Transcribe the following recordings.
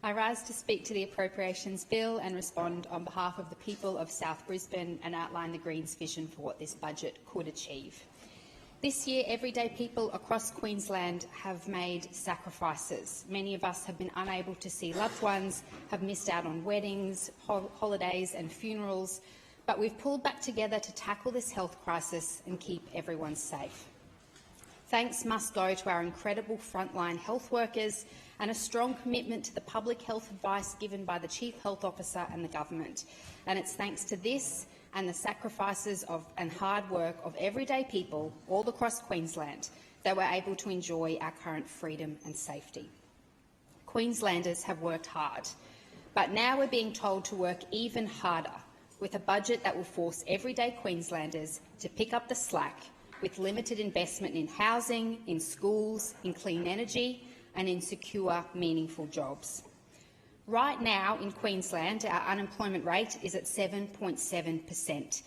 I rise to speak to the Appropriations Bill and respond on behalf of the people of South Brisbane and outline the Greens' vision for what this budget could achieve. This year, everyday people across Queensland have made sacrifices. Many of us have been unable to see loved ones, have missed out on weddings, holidays and funerals, but we've pulled back together to tackle this health crisis and keep everyone safe. Thanks must go to our incredible frontline health workers and a strong commitment to the public health advice given by the Chief Health Officer and the government. And it's thanks to this and the sacrifices and hard work of everyday people all across Queensland that we're able to enjoy our current freedom and safety. Queenslanders have worked hard, but now we're being told to work even harder with a budget that will force everyday Queenslanders to pick up the slack with limited investment in housing, in schools, in clean energy and in secure, meaningful jobs. Right now in Queensland, our unemployment rate is at 7.7%.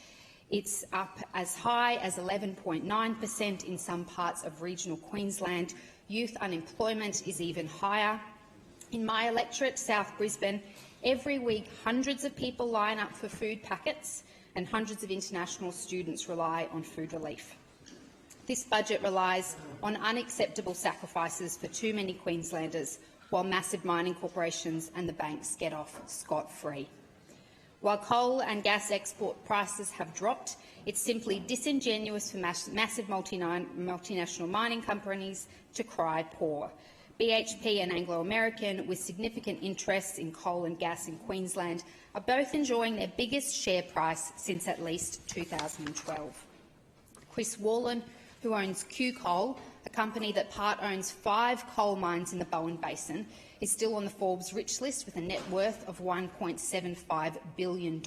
It's up as high as 11.9% in some parts of regional Queensland. Youth unemployment is even higher. In my electorate, South Brisbane, every week hundreds of people line up for food packets and hundreds of international students rely on food relief. This budget relies on unacceptable sacrifices for too many Queenslanders, while massive mining corporations and the banks get off scot-free. While coal and gas export prices have dropped, it's simply disingenuous for massive multinational mining companies to cry poor. BHP and Anglo American, with significant interests in coal and gas in Queensland, are both enjoying their biggest share price since at least 2012. Chris Wallen, who owns Q Coal, a company that part-owns 5 coal mines in the Bowen Basin, is still on the Forbes rich list with a net worth of $1.75 billion.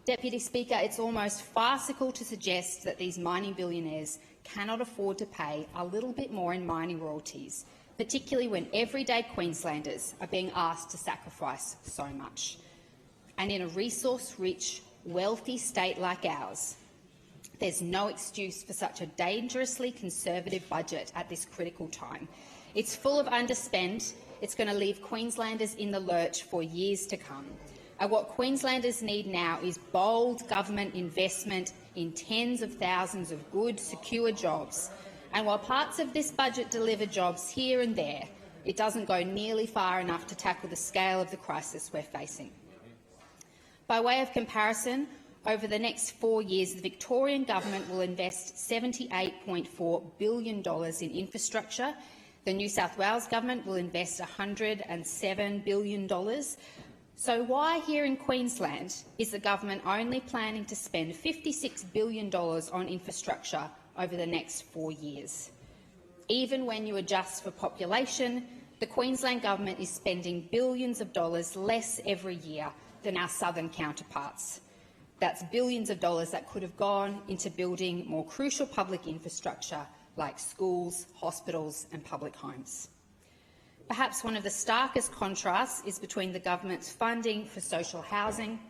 Deputy Speaker, it's almost farcical to suggest that these mining billionaires cannot afford to pay a little bit more in mining royalties, particularly when everyday Queenslanders are being asked to sacrifice so much. And in a resource-rich, wealthy state like ours, there's no excuse for such a dangerously conservative budget at this critical time. It's full of underspend. It's going to leave Queenslanders in the lurch for years to come. And what Queenslanders need now is bold government investment in tens of thousands of good, secure jobs. And while parts of this budget deliver jobs here and there, it doesn't go nearly far enough to tackle the scale of the crisis we're facing. By way of comparison, over the next 4 years, the Victorian government will invest $78.4 billion in infrastructure. The New South Wales government will invest $107 billion. So why here in Queensland is the government only planning to spend $56 billion on infrastructure over the next 4 years? Even when you adjust for population, the Queensland government is spending billions of dollars less every year than our southern counterparts. That's billions of dollars that could have gone into building more crucial public infrastructure like schools, hospitals and public homes. Perhaps one of the starkest contrasts is between the government's funding for social housing.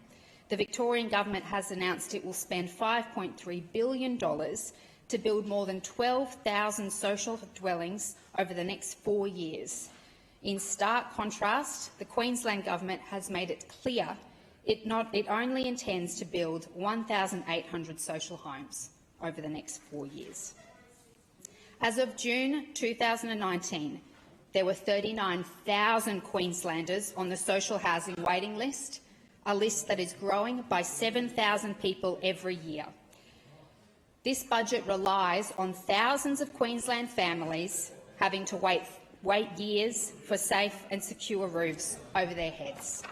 The Victorian government has announced it will spend $5.3 billion to build more than 12,000 social dwellings over the next 4 years. In stark contrast, the Queensland government has made it clear it only intends to build 1,800 social homes over the next 4 years. As of June 2019, there were 39,000 Queenslanders on the social housing waiting list, a list that is growing by 7,000 people every year. This budget relies on thousands of Queensland families having to wait years for safe and secure roofs over their heads.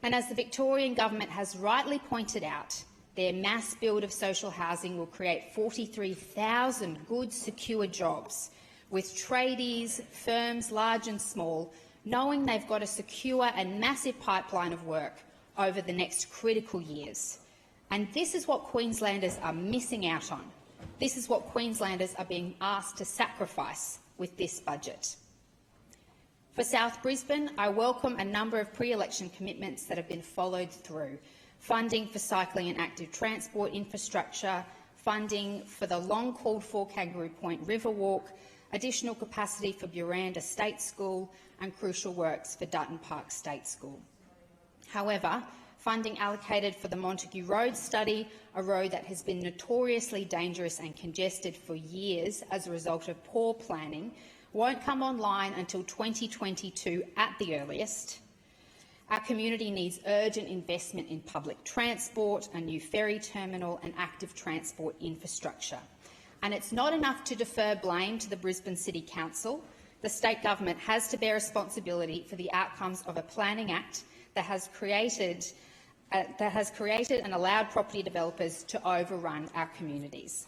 And as the Victorian government has rightly pointed out, their mass build of social housing will create 43,000 good, secure jobs, with tradies, firms large and small, knowing they've got a secure and massive pipeline of work over the next critical years. And this is what Queenslanders are missing out on. This is what Queenslanders are being asked to sacrifice with this budget. For South Brisbane, I welcome a number of pre-election commitments that have been followed through: funding for cycling and active transport infrastructure, funding for the long-called-for Kangaroo Point Riverwalk, additional capacity for Buranda State School and crucial works for Dutton Park State School. However, funding allocated for the Montague Road study, a road that has been notoriously dangerous and congested for years as a result of poor planning, won't come online until 2022 at the earliest. Our community needs urgent investment in public transport, a new ferry terminal and active transport infrastructure. And it's not enough to defer blame to the Brisbane City Council. The state government has to bear responsibility for the outcomes of a planning act that has created and allowed property developers to overrun our communities.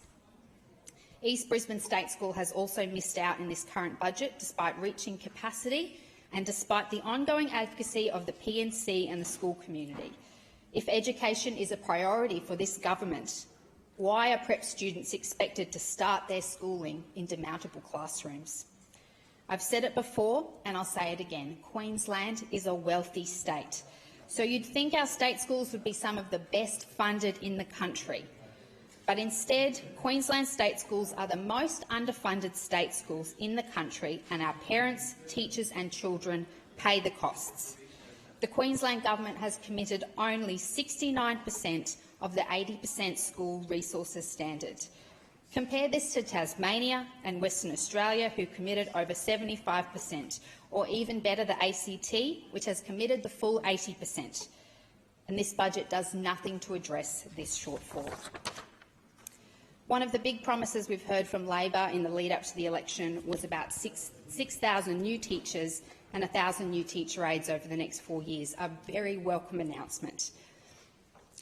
East Brisbane State School has also missed out in this current budget despite reaching capacity and despite the ongoing advocacy of the PNC and the school community. If education is a priority for this government, why are prep students expected to start their schooling in demountable classrooms? I've said it before and I'll say it again. Queensland is a wealthy state. So you'd think our state schools would be some of the best funded in the country. But instead, Queensland state schools are the most underfunded state schools in the country, and our parents, teachers and children pay the costs. The Queensland Government has committed only 69% of the 80% school resources standard. Compare this to Tasmania and Western Australia, who committed over 75%, or even better, the ACT, which has committed the full 80%. And this budget does nothing to address this shortfall. One of the big promises we've heard from Labor in the lead-up to the election was about 6,000 new teachers and 1,000 new teacher aides over the next 4 years, a very welcome announcement.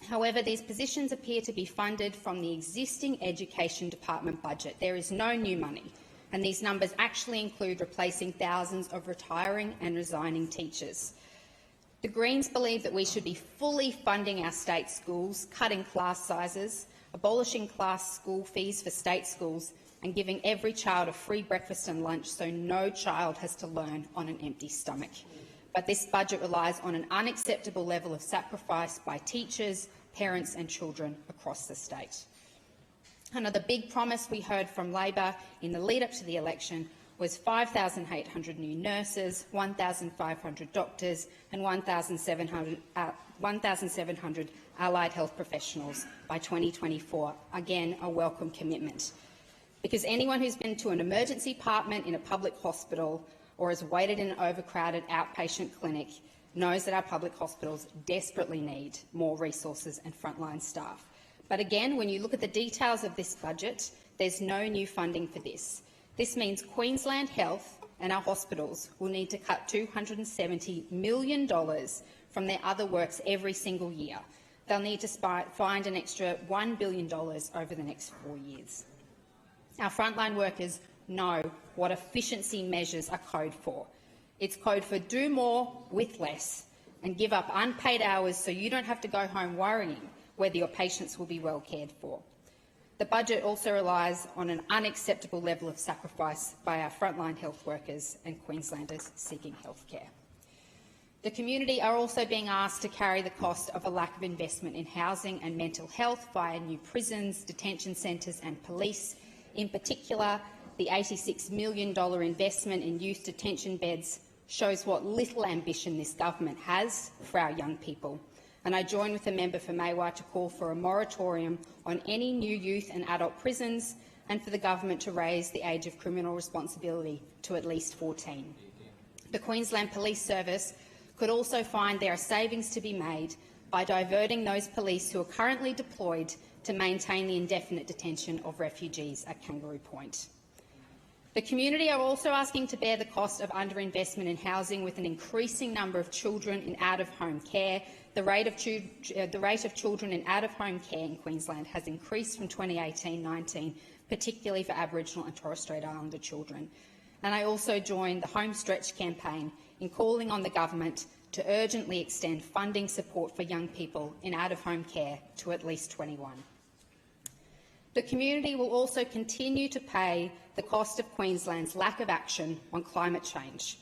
However, these positions appear to be funded from the existing Education Department budget. There is no new money, and these numbers actually include replacing thousands of retiring and resigning teachers. The Greens believe that we should be fully funding our state schools, cutting class sizes, abolishing class school fees for state schools and giving every child a free breakfast and lunch so no child has to learn on an empty stomach. But this budget relies on an unacceptable level of sacrifice by teachers, parents and children across the state. Another big promise we heard from Labor in the lead-up to the election was 5,800 new nurses, 1,500 doctors and 1,700 allied health professionals by 2024. Again, a welcome commitment. Because anyone who's been to an emergency department in a public hospital or has waited in an overcrowded outpatient clinic knows that our public hospitals desperately need more resources and frontline staff. But again, when you look at the details of this budget, there's no new funding for this. This means Queensland Health and our hospitals will need to cut $270 million from their other works every single year. They'll need to find an extra $1 billion over the next 4 years. Our frontline workers know what efficiency measures are code for. It's code for do more with less and give up unpaid hours so you don't have to go home worrying whether your patients will be well cared for. The budget also relies on an unacceptable level of sacrifice by our frontline health workers and Queenslanders seeking health care. The community are also being asked to carry the cost of a lack of investment in housing and mental health via new prisons, detention centres and police. In particular, the $86 million investment in youth detention beds shows what little ambition this government has for our young people. And I join with the member for Maiwar to call for a moratorium on any new youth and adult prisons and for the government to raise the age of criminal responsibility to at least 14. The Queensland Police Service could also find there are savings to be made by diverting those police who are currently deployed to maintain the indefinite detention of refugees at Kangaroo Point. The community are also asking to bear the cost of underinvestment in housing with an increasing number of children in out-of-home care. The rate of children in out-of-home care in Queensland has increased from 2018-19, particularly for Aboriginal and Torres Strait Islander children. And I also joined the Home Stretch campaign in calling on the government to urgently extend funding support for young people in out-of-home care to at least 21. The community will also continue to pay the cost of Queensland's lack of action on climate change.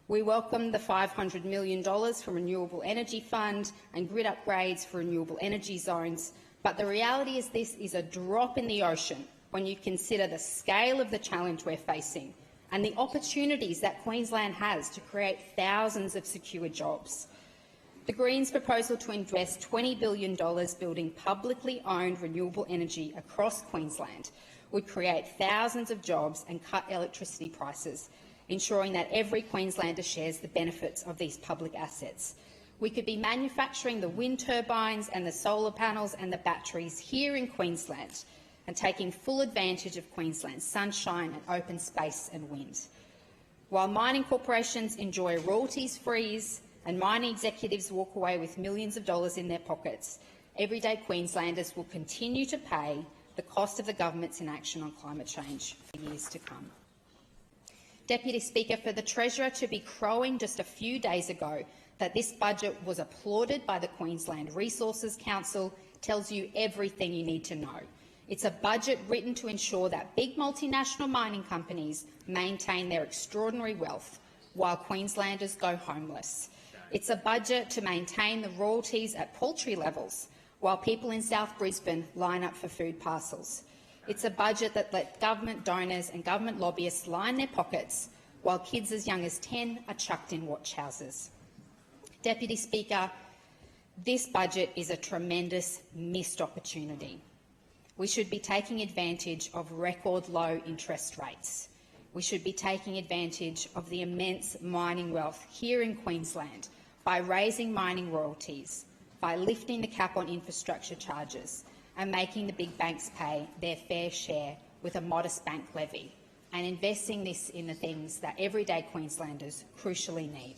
We welcome the $500 million from Renewable Energy Fund and grid upgrades for renewable energy zones, but the reality is this is a drop in the ocean when you consider the scale of the challenge we're facing and the opportunities that Queensland has to create thousands of secure jobs. The Greens' proposal to invest $20 billion building publicly owned renewable energy across Queensland would create thousands of jobs and cut electricity prices, ensuring that every Queenslander shares the benefits of these public assets. We could be manufacturing the wind turbines and the solar panels and the batteries here in Queensland and taking full advantage of Queensland's sunshine and open space and wind. While mining corporations enjoy royalties freeze and mining executives walk away with millions of dollars in their pockets, everyday Queenslanders will continue to pay the cost of the government's inaction on climate change for years to come. Deputy Speaker, for the Treasurer to be crowing just a few days ago that this budget was applauded by the Queensland Resources Council tells you everything you need to know. It's a budget written to ensure that big multinational mining companies maintain their extraordinary wealth while Queenslanders go homeless. It's a budget to maintain the royalties at paltry levels while people in South Brisbane line up for food parcels. It's a budget that lets government donors and government lobbyists line their pockets while kids as young as 10 are chucked in watch houses. Deputy Speaker, this budget is a tremendous missed opportunity. We should be taking advantage of record low interest rates. We should be taking advantage of the immense mining wealth here in Queensland by raising mining royalties, by lifting the cap on infrastructure charges and making the big banks pay their fair share with a modest bank levy, and investing this in the things that everyday Queenslanders crucially need.